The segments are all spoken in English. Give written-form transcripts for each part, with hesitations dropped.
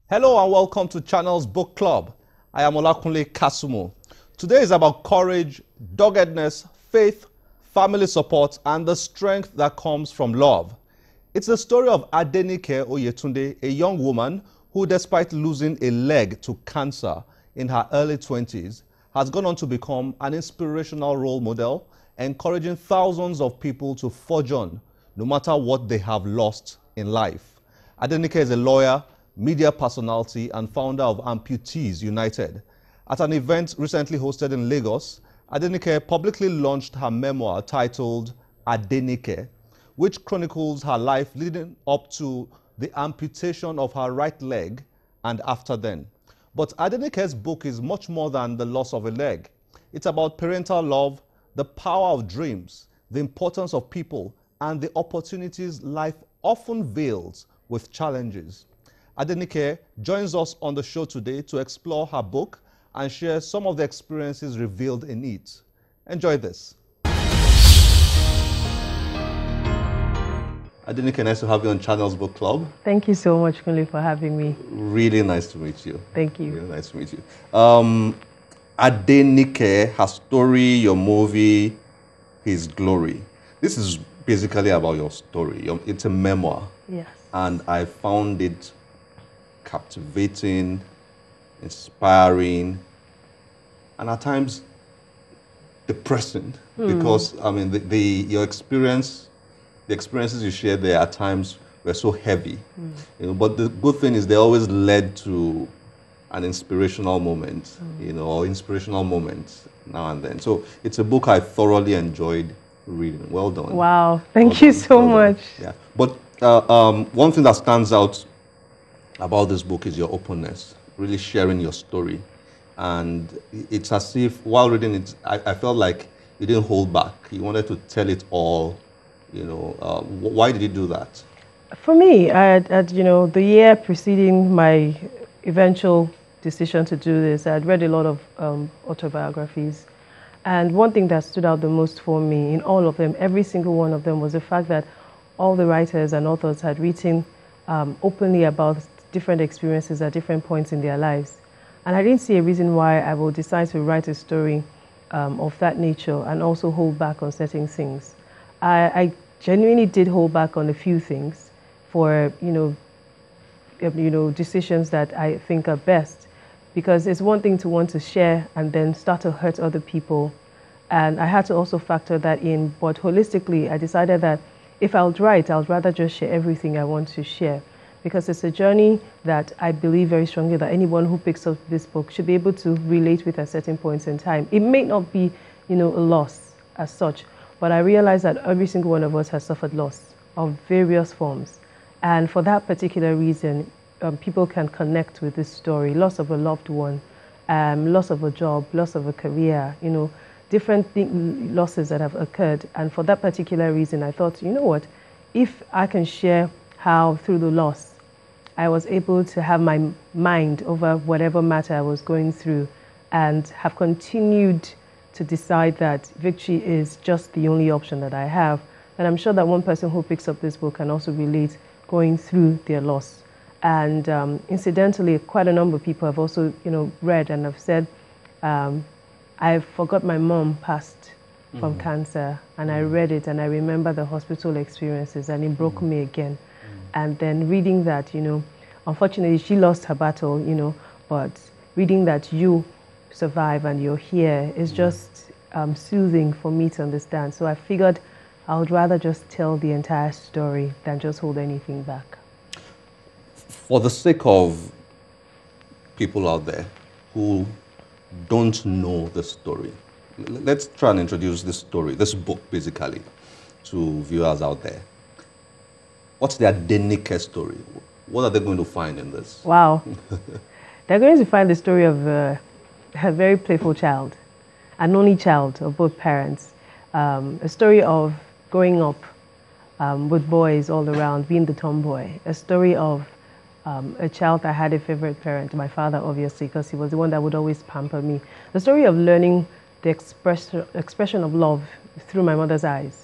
Hello and welcome to Channel's Book Club. I am Olakunle Kasumo. Today is about courage, doggedness, faith, family support, and the strength that comes from love. It's the story of Adenike Oyetunde, a young woman who, despite losing a leg to cancer in her early 20s, has gone on to become an inspirational role model, encouraging thousands of people to forge on, no matter what they have lost in life. Adenike is a lawyer, media personality, and founder of Amputees United. At an event recently hosted in Lagos, Adenike publicly launched her memoir titled Adenike, which chronicles her life leading up to the amputation of her right leg and after then. But Adenike's book is much more than the loss of a leg. It's about parental love, the power of dreams, the importance of people, and the opportunities life often veils with challenges. Adenike joins us on the show today to explore her book and share some of the experiences revealed in it. Enjoy this. Adenike, nice to have you on Channel's Book Club. Thank you so much, Kunle, for having me. Really nice to meet you. Thank you. Really nice to meet you. Adenike, her story, your movie, His Glory. This is basically about your story. It's a memoir. Yes. And I found it captivating, inspiring, and at times depressing because I mean your experiences you shared there at times were so heavy, you know. But the good thing is they always led to an inspirational moment, you know, or inspirational moments now and then. So it's a book I thoroughly enjoyed reading. Well done. Wow, thank you so much. Yeah, but one thing that stands out about this book is your openness, really sharing your story. And it's as if while reading it, I felt like you didn't hold back. You wanted to tell it all, you know. Why did you do that? For me, you know, the year preceding my eventual decision to do this, I had read a lot of autobiographies. And one thing that stood out the most for me in all of them, every single one of them, was the fact that all the writers and authors had written openly about different experiences at different points in their lives. And I didn't see a reason why I would decide to write a story of that nature and also hold back on certain things. I genuinely did hold back on a few things for, you know, decisions that I think are best. Because it's one thing to want to share and then start to hurt other people. And I had to also factor that in. But holistically, I decided that if I would write, I would rather just share everything I want to share. Because it's a journey that I believe very strongly that anyone who picks up this book should be able to relate with at certain points in time. It may not be, you know, a loss as such, but I realize that every single one of us has suffered loss of various forms. And for that particular reason, people can connect with this story. Loss of a loved one, loss of a job, loss of a career, you know, different losses that have occurred. And for that particular reason, I thought, you know what, if I can share how through the loss, I was able to have my mind over whatever matter I was going through and have continued to decide that victory is just the only option that I have. And I'm sure that one person who picks up this book can also relate going through their loss. And incidentally, quite a number of people have also, you know, read and have said, I forgot my mom passed from cancer, and I read it and I remember the hospital experiences and it broke me again. And then reading that, you know, unfortunately she lost her battle, you know, but reading that you survive and you're here is just soothing for me to understand. So I figured I would rather just tell the entire story than just hold anything back. For the sake of people out there who don't know the story, let's try and introduce this story, this book basically, to viewers out there. What's the Adenike story? What are they going to find in this? Wow. They're going to find the story of a very playful child, an only child of both parents. A story of growing up with boys all around, being the tomboy. A story of a child that had a favorite parent, my father, obviously, because he was the one that would always pamper me. The story of learning the expression of love through my mother's eyes.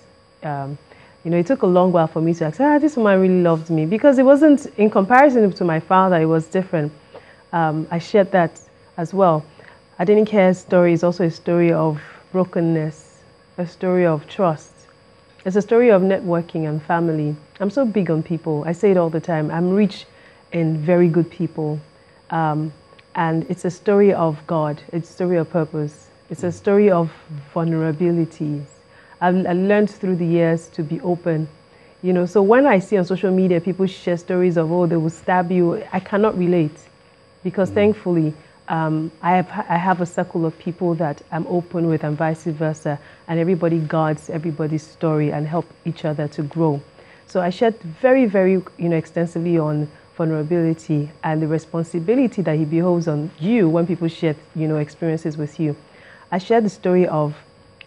it took a long while for me to accept, this woman really loved me, because it wasn't, in comparison to my father, it was different. I shared that as well. Adenike's story is also a story of brokenness, a story of trust. It's a story of networking and family. I'm so big on people. I say it all the time. I'm rich in very good people. And it's a story of God. It's a story of purpose. It's a story of vulnerabilities. I've learned through the years to be open. So when I see on social media people share stories of, oh, they will stab you, I cannot relate. Because thankfully, I have a circle of people that I'm open with, and vice versa. And everybody guards everybody's story and help each other to grow. So I shared very, very extensively on vulnerability and the responsibility that he beholds on you when people share experiences with you. I shared the story of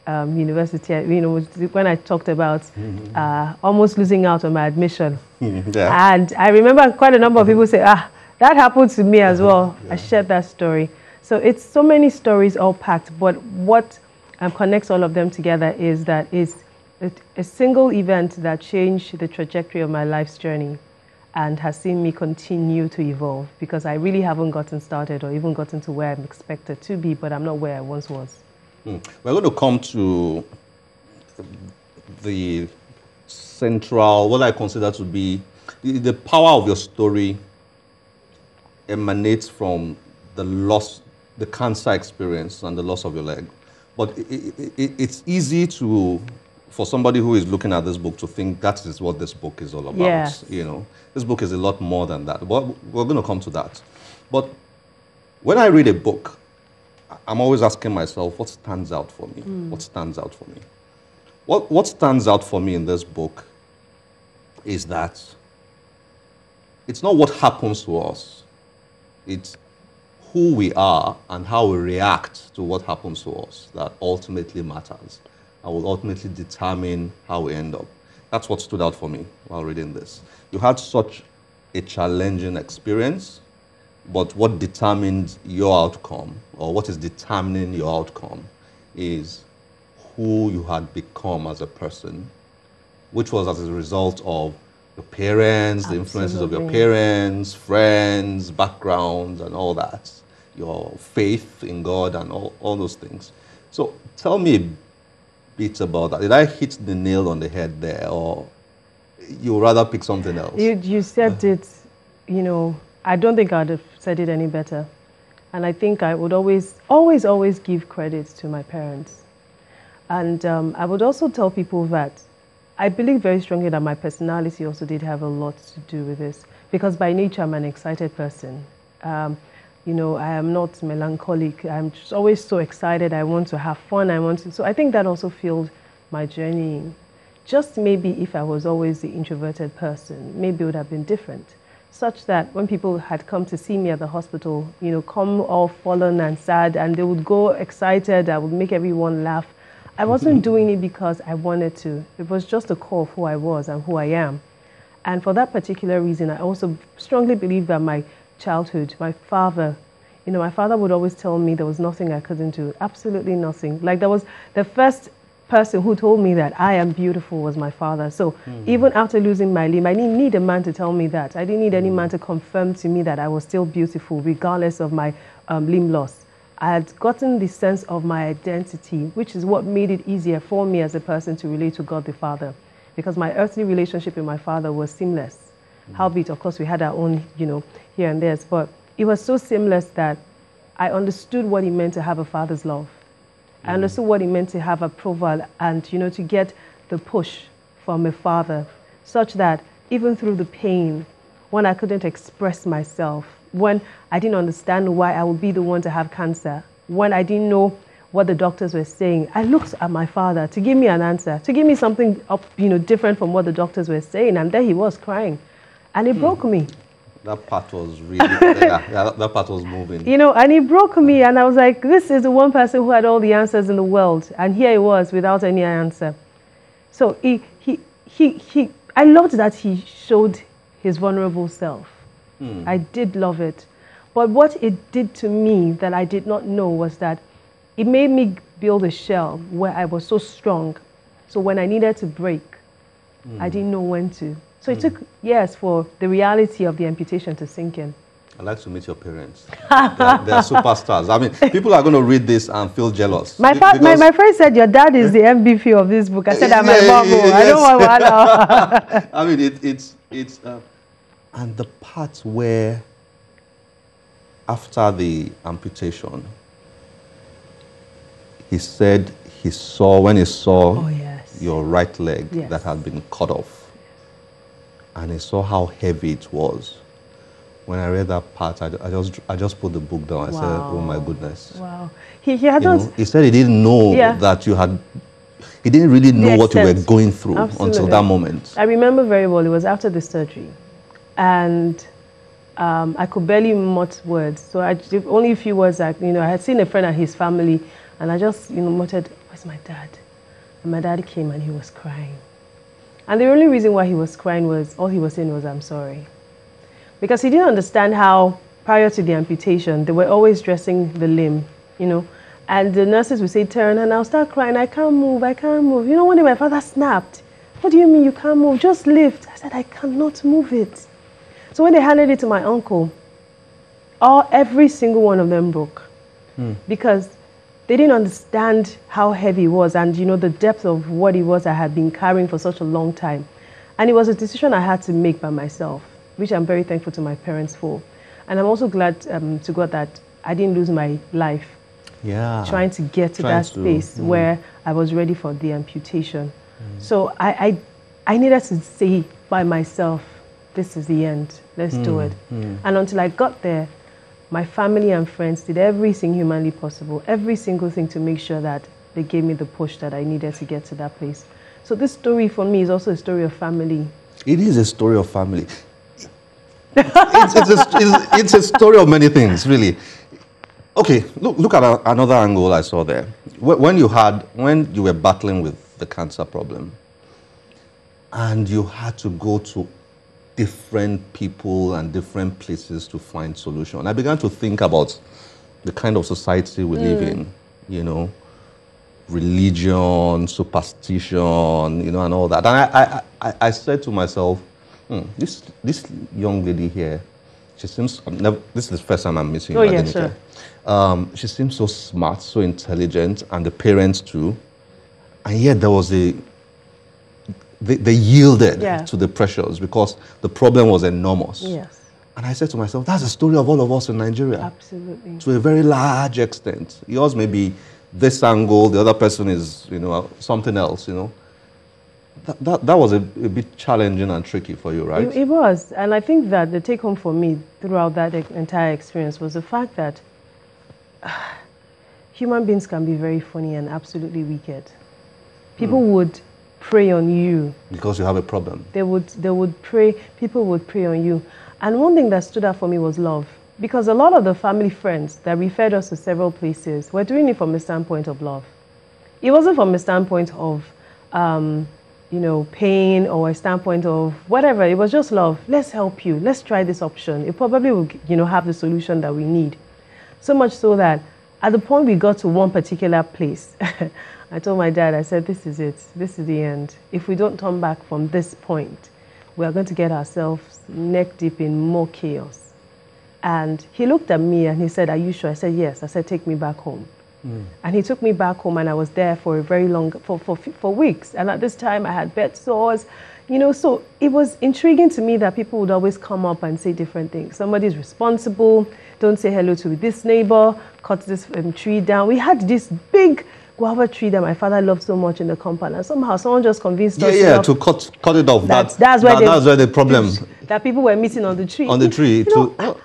university, when I talked about almost losing out on my admission. Yeah. And I remember quite a number of people say, that happened to me as well. Yeah. I shared that story. So it's so many stories all packed, but what connects all of them together is that it's a single event that changed the trajectory of my life's journey and has seen me continue to evolve, because I really haven't gotten started or even gotten to where I'm expected to be, but I'm not where I once was. We're going to come to the central, what I consider to be the power of your story emanates from the cancer experience and the loss of your leg. But it's easy for somebody who is looking at this book to think that is what this book is all about. Yes. This book is a lot more than that. But we're going to come to that. But when I read a book, I'm always asking myself, what stands out for me? What stands out for me? What stands out for me in this book is that it's not what happens to us. It's who we are and how we react to what happens to us that ultimately matters and will ultimately determine how we end up. That's what stood out for me while reading this. You had such a challenging experience, but what determined your outcome, or what is determining your outcome, is who you had become as a person, which was as a result of your parents, the influences of your parents, friends, backgrounds, and all that, your faith in God and all those things. So tell me a bit about that. Did I hit the nail on the head there, or you rather pick something else? You said it, I don't think I'd have said it any better. And I think I would always give credit to my parents. And I would also tell people that I believe very strongly that my personality also did have a lot to do with this, because by nature I'm an excited person. I am not melancholic. I'm just always so excited. I want to have fun. So I think that also fueled my journey. Just maybe if I was always the introverted person, maybe it would have been different. Such that when people had come to see me at the hospital, come all fallen and sad, and they would go excited, I would make everyone laugh. I wasn't doing it because I wanted to. It was just a core of who I was and who I am. And for that particular reason, I also strongly believe that my childhood, my father would always tell me there was nothing I couldn't do, absolutely nothing. Like, there was the first person who told me that I am beautiful was my father. So even after losing my limb, I didn't need a man to tell me that. I didn't need any man to confirm to me that I was still beautiful, regardless of my limb loss. I had gotten the sense of my identity, which is what made it easier for me as a person to relate to God the Father, because my earthly relationship with my father was seamless. Howbeit, of course, we had our own, here and there, but it was so seamless that I understood what it meant to have a father's love. I understood what it meant to have approval and, to get the push from a father, such that even through the pain, when I couldn't express myself, when I didn't understand why I would be the one to have cancer, when I didn't know what the doctors were saying, I looked at my father to give me an answer, to give me something up, different from what the doctors were saying, and there he was crying, and it broke me. That part was really, that part was moving. And it broke me, and I was like, this is the one person who had all the answers in the world, and here he was without any answer. So I loved that he showed his vulnerable self. I did love it. But what it did to me that I did not know was that it made me build a shell where I was so strong. So when I needed to break, I didn't know when to. So it took years for the reality of the amputation to sink in. I'd like to meet your parents. They're superstars. I mean, people are going to read this and feel jealous. My friend said, your dad is the MVP of this book. I said, I'm my mom. Yes. I don't want wahala. I mean, it's and the part where after the amputation, he said he saw, when he saw oh, yes. your right leg yes. that had been cut off, and he saw how heavy it was. When I read that part, I just put the book down. I wow. said, "Oh my goodness!" Wow. He said he didn't know that you had. He didn't really know what you were going through until that moment. I remember very well. It was after the surgery, and I could barely mutter words. So only a few words. I had seen a friend and his family, and I just muttered, "Where's my dad?" And my dad came and he was crying. And the only reason why he was crying was all he was saying was, "I'm sorry." Because he didn't understand how, prior to the amputation, they were always dressing the limb, and the nurses would say, turn, and I'll start crying, I can't move, I can't move. One day my father snapped, what do you mean you can't move? Just lift. I said, I cannot move it. So when they handed it to my uncle, every single one of them broke. Because they didn't understand how heavy it was and, the depth of what it was I had been carrying for such a long time. And it was a decision I had to make by myself, which I'm very thankful to my parents for. And I'm also glad to God that I didn't lose my life trying to get to that space where I was ready for the amputation. So I needed to say by myself, this is the end, let's do it. And until I got there, my family and friends did everything humanly possible, every single thing to make sure that they gave me the push that I needed to get to that place. So this story for me is also a story of family. It is a story of family. It's a story of many things, really. Okay, look at another angle I saw there. When you were battling with the cancer problem, and you had to go to different people and different places to find solution, I began to think about the kind of society we live in, religion, superstition, and all that. And I said to myself, this young lady here, she seems, this is the first time I'm meeting Adenike. Sure. She seems so smart, so intelligent, and the parents too. And yet there was they yielded to the pressures because the problem was enormous. Yes. And I said to myself, that's the story of all of us in Nigeria. Absolutely. To a very large extent. Yours may be this angle, the other person is, something else, That was a bit challenging and tricky for you, right? It was. And I think that the take home for me throughout that entire experience was the fact that human beings can be very funny and absolutely wicked. People would prey on you. Because you have a problem. They would prey, people would prey on you. And one thing that stood out for me was love. Because a lot of the family friends that referred us to several places were doing it from a standpoint of love. It wasn't from a standpoint of pain or a standpoint of whatever. It was just love. Let's help you. Let's try this option. It probably will, have the solution that we need. So much so that at the point we got to one particular place, I told my dad, I said, this is it. This is the end. If we don't turn back from this point, we are going to get ourselves neck deep in more chaos. And he looked at me and he said, are you sure? I said, yes. I said, take me back home. And he took me back home and I was there for a very long, for weeks. And at this time I had bed sores, so it was intriguing to me that people would always come up and say different things. Somebody's responsible, don't say hello to this neighbor, cut this tree down. We had this big guava tree that my father loved so much in the compound, and somehow someone just convinced us to cut it off. That's where the problem. That people were meeting on the tree. On the tree.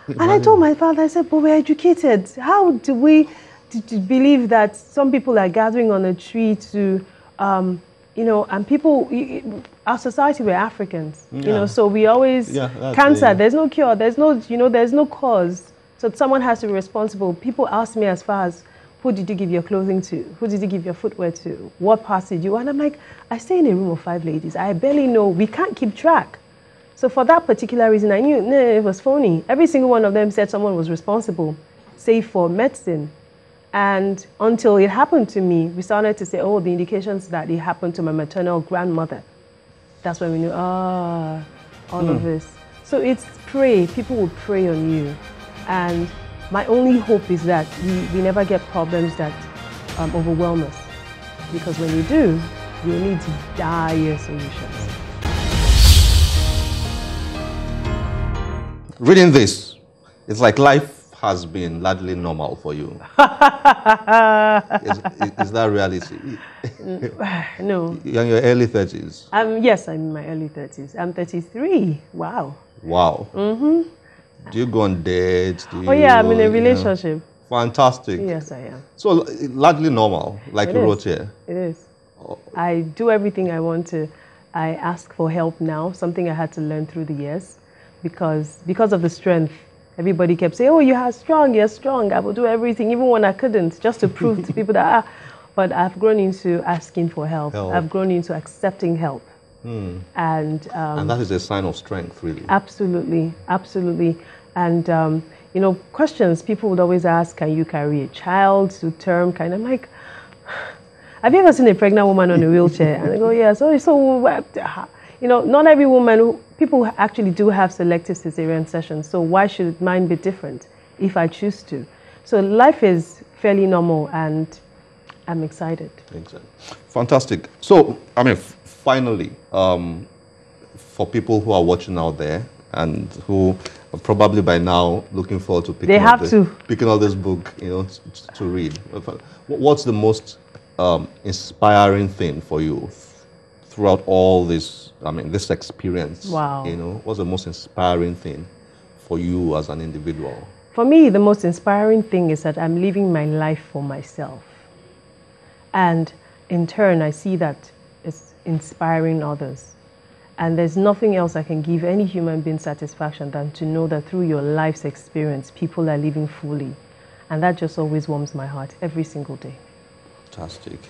And I told my father, I said, but we're educated. How do we to believe that some people are gathering on a tree to, and people, our society, we're Africans, so we always, cancer, there's no cure, there's no cause. So someone has to be responsible. People ask me as far as, who did you give your clothing to? Who did you give your footwear to? What parts did you? And I'm like, I stay in a room of 5 ladies. I barely know. We can't keep track. So for that particular reason, I knew it was phony. Every single one of them said someone was responsible, save for medicine. And until it happened to me, we started to say, oh, the indications that it happened to my maternal grandmother. That's when we knew, all of this. So it's pray. People will pray on you. And my only hope is that we never get problems that overwhelm us. Because when you do, you need to dire solutions. Reading this, it's like life has been largely normal for you. Is that reality? No. You're in your early 30s? Yes, I'm in my early 30s. I'm 33. Wow. Wow. Mm-hmm. Do you go on dates? Oh yeah, I'm in a relationship. Fantastic. Yes, I am. So largely normal, like you wrote here. It is. I do everything I want to. I ask for help now, something I had to learn through the years, because of the strength. Everybody kept saying, oh, you're strong, I will do everything, even when I couldn't, just to prove to people that, but I've grown into asking for help. I've grown into accepting help. And that is a sign of strength, really. Absolutely, absolutely. And, you know, questions people would always ask, can you carry a child to term? Kind of like, have you ever seen a pregnant woman on a wheelchair? And I go, yeah, so you know, not every woman, people actually do have selective cesarean sessions, so why should mine be different if I choose to? So life is fairly normal, and I'm excited. Exactly. Fantastic. So, I mean, finally, for people who are watching out there and who are probably by now looking forward to picking up this book, you know, to read, what's the most inspiring thing for you throughout all this, I mean, this experience? Wow. You know, what's the most inspiring thing for you as an individual? For me, the most inspiring thing is that I'm living my life for myself. And in turn, I see that it's inspiring others. And there's nothing else I can give any human being satisfaction than to know that through your life's experience, people are living fully. And that just always warms my heart every single day. Fantastic.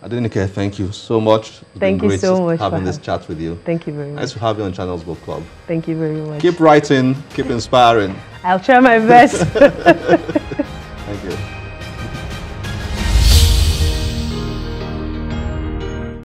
Adenike, thank you so much. Thank you so much for having this chat with you. Thank you very much. Nice to have you on Channels Book Club. Thank you very much. Keep writing, keep inspiring. I'll try my best.